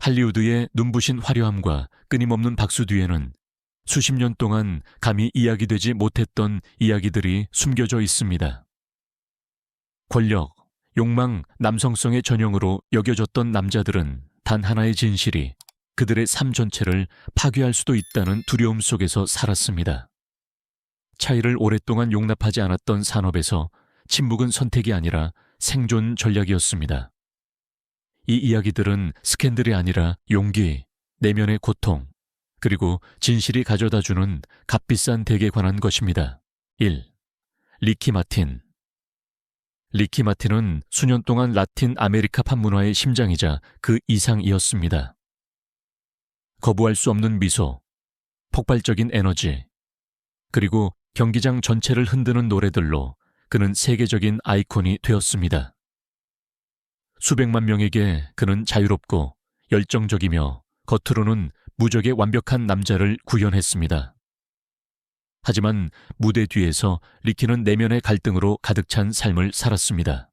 할리우드의 눈부신 화려함과 끊임없는 박수 뒤에는 수십 년 동안 감히 이야기되지 못했던 이야기들이 숨겨져 있습니다. 권력, 욕망, 남성성의 전형으로 여겨졌던 남자들은 단 하나의 진실이 그들의 삶 전체를 파괴할 수도 있다는 두려움 속에서 살았습니다. 차이를 오랫동안 용납하지 않았던 산업에서 침묵은 선택이 아니라 생존 전략이었습니다. 이 이야기들은 스캔들이 아니라 용기, 내면의 고통, 그리고 진실이 가져다주는 값비싼 덱에 관한 것입니다. 1. 리키 마틴. 리키 마틴은 수년 동안 라틴 아메리카 팝 문화의 심장이자 그 이상이었습니다. 거부할 수 없는 미소, 폭발적인 에너지, 그리고 경기장 전체를 흔드는 노래들로 그는 세계적인 아이콘이 되었습니다. 수백만 명에게 그는 자유롭고 열정적이며 겉으로는 무적의 완벽한 남자를 구현했습니다. 하지만 무대 뒤에서 리키는 내면의 갈등으로 가득 찬 삶을 살았습니다.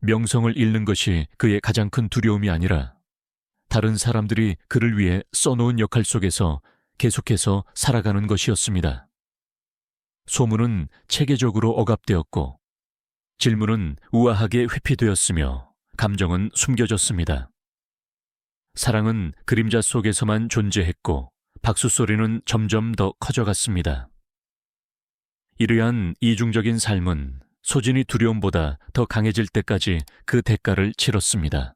명성을 잃는 것이 그의 가장 큰 두려움이 아니라 다른 사람들이 그를 위해 써놓은 역할 속에서 계속해서 살아가는 것이었습니다. 소문은 체계적으로 억압되었고 질문은 우아하게 회피되었으며 감정은 숨겨졌습니다. 사랑은 그림자 속에서만 존재했고 박수 소리는 점점 더 커져갔습니다. 이러한 이중적인 삶은 소진이 두려움보다 더 강해질 때까지 그 대가를 치렀습니다.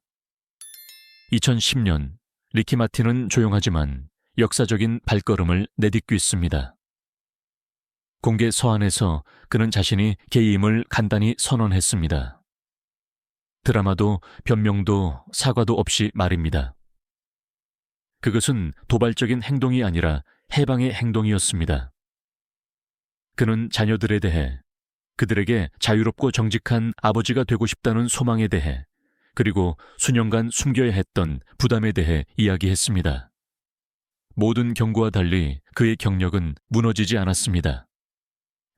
2010년 리키 마틴은 조용하지만 역사적인 발걸음을 내딛고 있습니다. 공개 서한에서 그는 자신이 게이임을 간단히 선언했습니다. 드라마도 변명도 사과도 없이 말입니다. 그것은 도발적인 행동이 아니라 해방의 행동이었습니다. 그는 자녀들에 대해, 그들에게 자유롭고 정직한 아버지가 되고 싶다는 소망에 대해, 그리고 수년간 숨겨야 했던 부담에 대해 이야기했습니다. 모든 경고와 달리 그의 경력은 무너지지 않았습니다.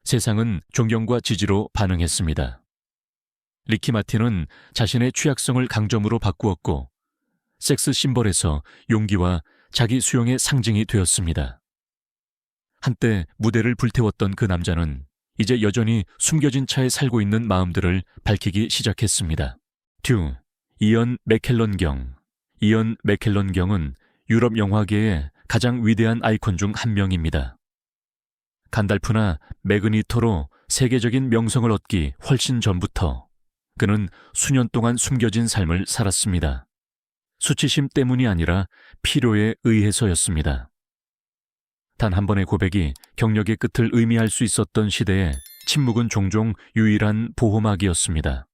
세상은 존경과 지지로 반응했습니다. 리키 마틴은 자신의 취약성을 강점으로 바꾸었고 섹스 심벌에서 용기와 자기 수용의 상징이 되었습니다. 한때 무대를 불태웠던 그 남자는 이제 여전히 숨겨진 차에 살고 있는 마음들을 밝히기 시작했습니다. 듀, 이언 맥켈런 경. 이언 맥켈런 경은 유럽 영화계의 가장 위대한 아이콘 중 한 명입니다. 간달프나 매그니토로 세계적인 명성을 얻기 훨씬 전부터 그는 수년 동안 숨겨진 삶을 살았습니다. 수치심 때문이 아니라 필요에 의해서였습니다. 단 한 번의 고백이 경력의 끝을 의미할 수 있었던 시대에 침묵은 종종 유일한 보호막이었습니다.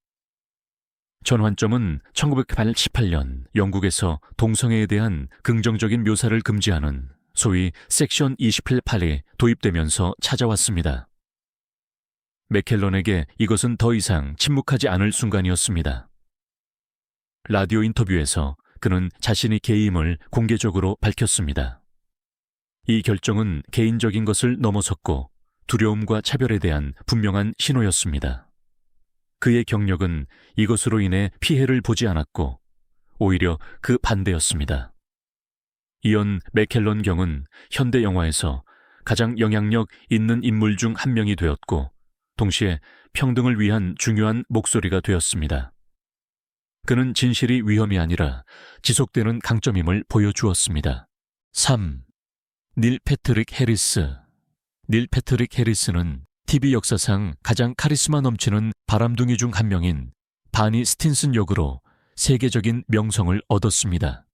전환점은 1988년 영국에서 동성애에 대한 긍정적인 묘사를 금지하는 소위 섹션 28이 도입되면서 찾아왔습니다. 맥켈런에게 이것은 더 이상 침묵하지 않을 순간이었습니다. 라디오 인터뷰에서 그는 자신이 게임을 공개적으로 밝혔습니다. 이 결정은 개인적인 것을 넘어섰고 두려움과 차별에 대한 분명한 신호였습니다. 그의 경력은 이것으로 인해 피해를 보지 않았고 오히려 그 반대였습니다. 이언 맥켈런 경은 현대 영화에서 가장 영향력 있는 인물 중 한 명이 되었고 동시에 평등을 위한 중요한 목소리가 되었습니다. 그는 진실이 위험이 아니라 지속되는 강점임을 보여주었습니다. 3. 닐 패트릭 해리스. 닐 패트릭 해리스는 TV 역사상 가장 카리스마 넘치는 바람둥이 중 한 명인 바니 스틴슨 역으로 세계적인 명성을 얻었습니다.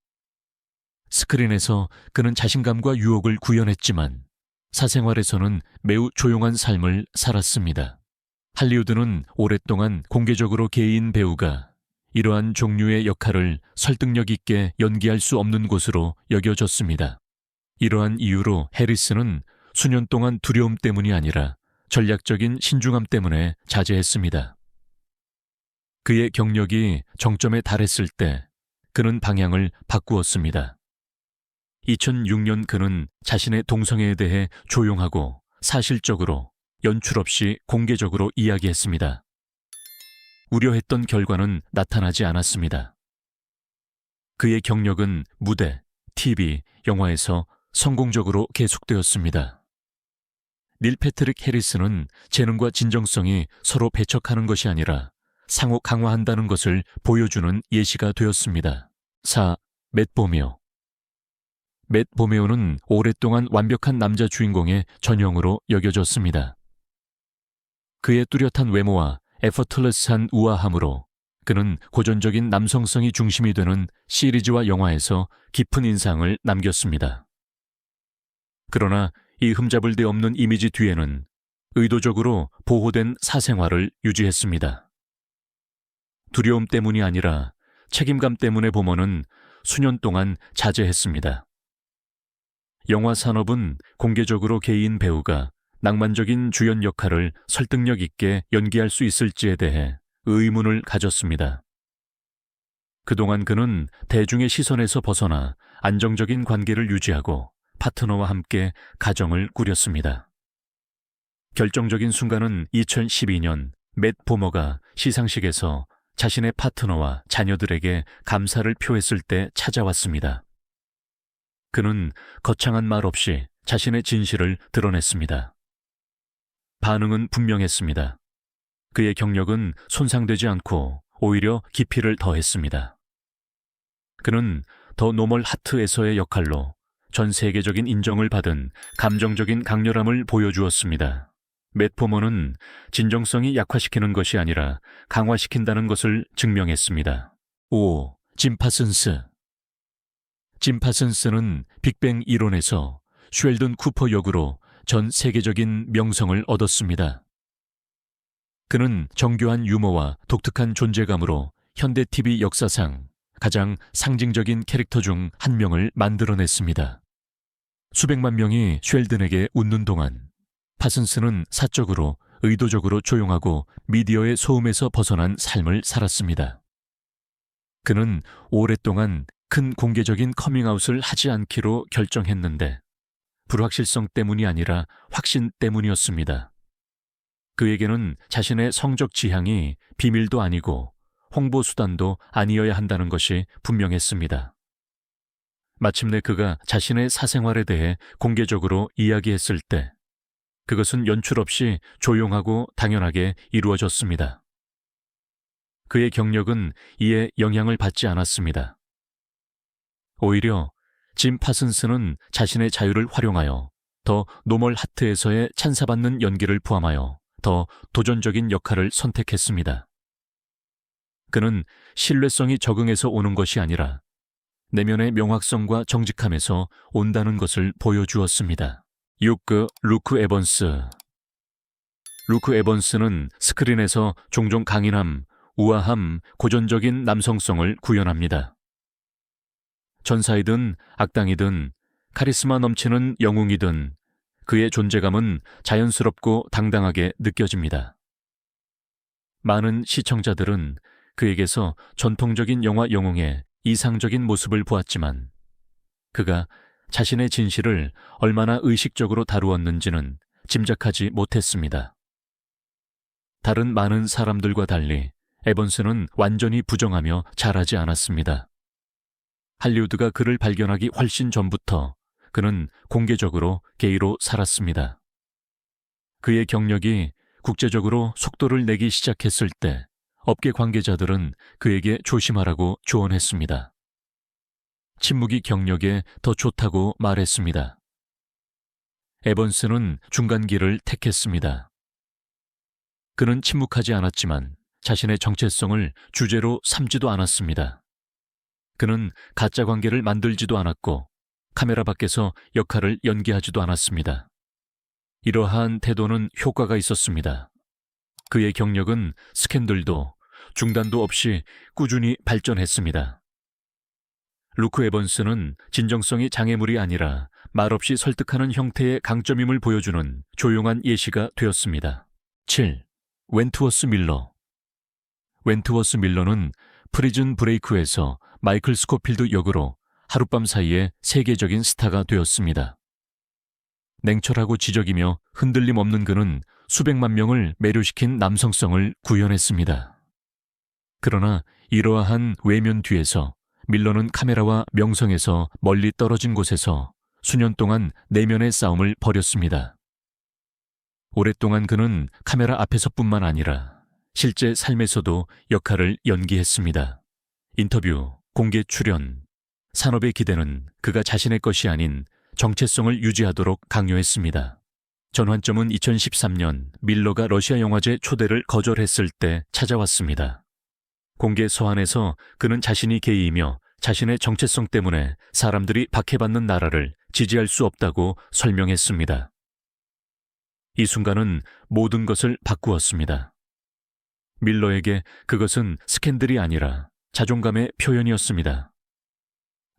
스크린에서 그는 자신감과 유혹을 구현했지만 사생활에서는 매우 조용한 삶을 살았습니다. 할리우드는 오랫동안 공개적으로 게이인 배우가 이러한 종류의 역할을 설득력 있게 연기할 수 없는 곳으로 여겨졌습니다. 이러한 이유로 해리스는 수년 동안 두려움 때문이 아니라 전략적인 신중함 때문에 자제했습니다. 그의 경력이 정점에 달했을 때 그는 방향을 바꾸었습니다. 2006년 그는 자신의 동성애에 대해 조용하고 사실적으로 연출 없이 공개적으로 이야기했습니다. 우려했던 결과는 나타나지 않았습니다. 그의 경력은 무대, TV, 영화에서 성공적으로 계속되었습니다. 닐 패트릭 해리스는 재능과 진정성이 서로 배척하는 것이 아니라 상호 강화한다는 것을 보여주는 예시가 되었습니다. 4. 맷 보메오. 맷 보메오는 오랫동안 완벽한 남자 주인공의 전형으로 여겨졌습니다. 그의 뚜렷한 외모와 에퍼틀러스한 우아함으로 그는 고전적인 남성성이 중심이 되는 시리즈와 영화에서 깊은 인상을 남겼습니다. 그러나 이 흠잡을 데 없는 이미지 뒤에는 의도적으로 보호된 사생활을 유지했습니다. 두려움 때문이 아니라 책임감 때문에 보머는 수년 동안 자제했습니다. 영화 산업은 공개적으로 개인 배우가 낭만적인 주연 역할을 설득력 있게 연기할 수 있을지에 대해 의문을 가졌습니다. 그동안 그는 대중의 시선에서 벗어나 안정적인 관계를 유지하고 파트너와 함께 가정을 꾸렸습니다. 결정적인 순간은 2012년 맷 보머가 시상식에서 자신의 파트너와 자녀들에게 감사를 표했을 때 찾아왔습니다. 그는 거창한 말 없이 자신의 진실을 드러냈습니다. 반응은 분명했습니다. 그의 경력은 손상되지 않고 오히려 깊이를 더했습니다. 그는 더 노멀 하트에서의 역할로 전 세계적인 인정을 받은 감정적인 강렬함을 보여주었습니다. 맷 보머는 진정성이 약화시키는 것이 아니라 강화시킨다는 것을 증명했습니다. 5. 짐 파슨스. 짐 파슨스는 빅뱅 이론에서 쉘든 쿠퍼 역으로 전 세계적인 명성을 얻었습니다. 그는 정교한 유머와 독특한 존재감으로 현대 TV 역사상 가장 상징적인 캐릭터 중 한 명을 만들어냈습니다. 수백만 명이 쉘든에게 웃는 동안 파슨스는 사적으로 의도적으로 조용하고 미디어의 소음에서 벗어난 삶을 살았습니다. 그는 오랫동안 큰 공개적인 커밍아웃을 하지 않기로 결정했는데 불확실성 때문이 아니라 확신 때문이었습니다. 그에게는 자신의 성적 지향이 비밀도 아니고 홍보 수단도 아니어야 한다는 것이 분명했습니다. 마침내 그가 자신의 사생활에 대해 공개적으로 이야기했을 때 그것은 연출 없이 조용하고 당연하게 이루어졌습니다. 그의 경력은 이에 영향을 받지 않았습니다. 오히려 짐 파슨스는 자신의 자유를 활용하여 더 노멀 하트에서의 찬사받는 연기를 포함하여 더 도전적인 역할을 선택했습니다. 그는 신뢰성이 적응해서 오는 것이 아니라 내면의 명확성과 정직함에서 온다는 것을 보여주었습니다. 6. 루크 에번스. 루크 에번스는 스크린에서 종종 강인함, 우아함, 고전적인 남성성을 구현합니다. 전사이든 악당이든 카리스마 넘치는 영웅이든 그의 존재감은 자연스럽고 당당하게 느껴집니다. 많은 시청자들은 그에게서 전통적인 영화 영웅의 이상적인 모습을 보았지만 그가 자신의 진실을 얼마나 의식적으로 다루었는지는 짐작하지 못했습니다. 다른 많은 사람들과 달리 에번스는 완전히 부정하며 잘하지 않았습니다. 할리우드가 그를 발견하기 훨씬 전부터 그는 공개적으로 게이로 살았습니다. 그의 경력이 국제적으로 속도를 내기 시작했을 때 업계 관계자들은 그에게 조심하라고 조언했습니다. 침묵이 경력에 더 좋다고 말했습니다. 에번스는 중간길을 택했습니다. 그는 침묵하지 않았지만 자신의 정체성을 주제로 삼지도 않았습니다. 그는 가짜 관계를 만들지도 않았고 카메라 밖에서 역할을 연기하지도 않았습니다. 이러한 태도는 효과가 있었습니다. 그의 경력은 스캔들도 중단도 없이 꾸준히 발전했습니다. 루크 에번스는 진정성이 장애물이 아니라 말없이 설득하는 형태의 강점임을 보여주는 조용한 예시가 되었습니다. 7. 웬트워스 밀러. 웬트워스 밀러는 프리즌 브레이크에서 마이클 스코필드 역으로 하룻밤 사이에 세계적인 스타가 되었습니다. 냉철하고 지적이며 흔들림 없는 그는 수백만 명을 매료시킨 남성성을 구현했습니다. 그러나 이러한 외면 뒤에서 밀러는 카메라와 명성에서 멀리 떨어진 곳에서 수년 동안 내면의 싸움을 벌였습니다. 오랫동안 그는 카메라 앞에서뿐만 아니라 실제 삶에서도 역할을 연기했습니다. 인터뷰, 공개 출연, 산업의 기대는 그가 자신의 것이 아닌 정체성을 유지하도록 강요했습니다. 전환점은 2013년 밀러가 러시아 영화제 초대를 거절했을 때 찾아왔습니다. 공개 서한에서 그는 자신이 게이이며 자신의 정체성 때문에 사람들이 박해받는 나라를 지지할 수 없다고 설명했습니다. 이 순간은 모든 것을 바꾸었습니다. 밀러에게 그것은 스캔들이 아니라 자존감의 표현이었습니다.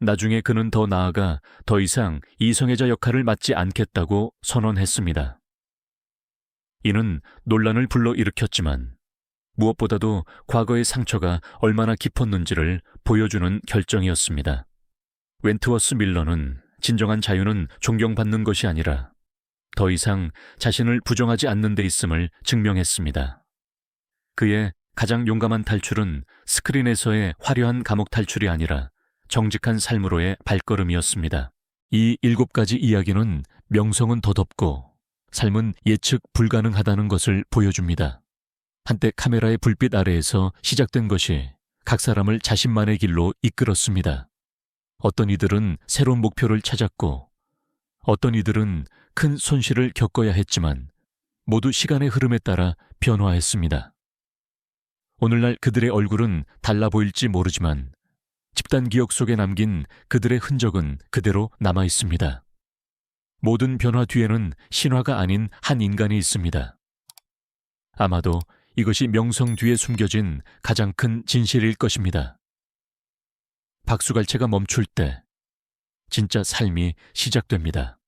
나중에 그는 더 나아가 더 이상 이성애자 역할을 맡지 않겠다고 선언했습니다. 이는 논란을 불러일으켰지만 무엇보다도 과거의 상처가 얼마나 깊었는지를 보여주는 결정이었습니다. 웬트워스 밀러는 진정한 자유는 존경받는 것이 아니라 더 이상 자신을 부정하지 않는 데 있음을 증명했습니다. 그의 가장 용감한 탈출은 스크린에서의 화려한 감옥 탈출이 아니라 정직한 삶으로의 발걸음이었습니다. 이 7가지 이야기는 명성은 덧없고 삶은 예측 불가능하다는 것을 보여줍니다. 한때 카메라의 불빛 아래에서 시작된 것이 각 사람을 자신만의 길로 이끌었습니다. 어떤 이들은 새로운 목표를 찾았고 어떤 이들은 큰 손실을 겪어야 했지만 모두 시간의 흐름에 따라 변화했습니다. 오늘날 그들의 얼굴은 달라 보일지 모르지만 집단 기억 속에 남긴 그들의 흔적은 그대로 남아 있습니다. 모든 변화 뒤에는 신화가 아닌 한 인간이 있습니다. 아마도 이것이 명성 뒤에 숨겨진 가장 큰 진실일 것입니다. 박수갈채가 멈출 때 진짜 삶이 시작됩니다.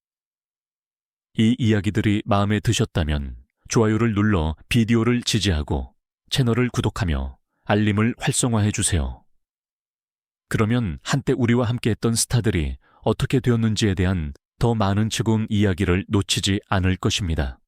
이 이야기들이 마음에 드셨다면 좋아요를 눌러 비디오를 지지하고 채널을 구독하며 알림을 활성화해 주세요. 그러면 한때 우리와 함께했던 스타들이 어떻게 되었는지에 대한 더 많은 즐거운 이야기를 놓치지 않을 것입니다.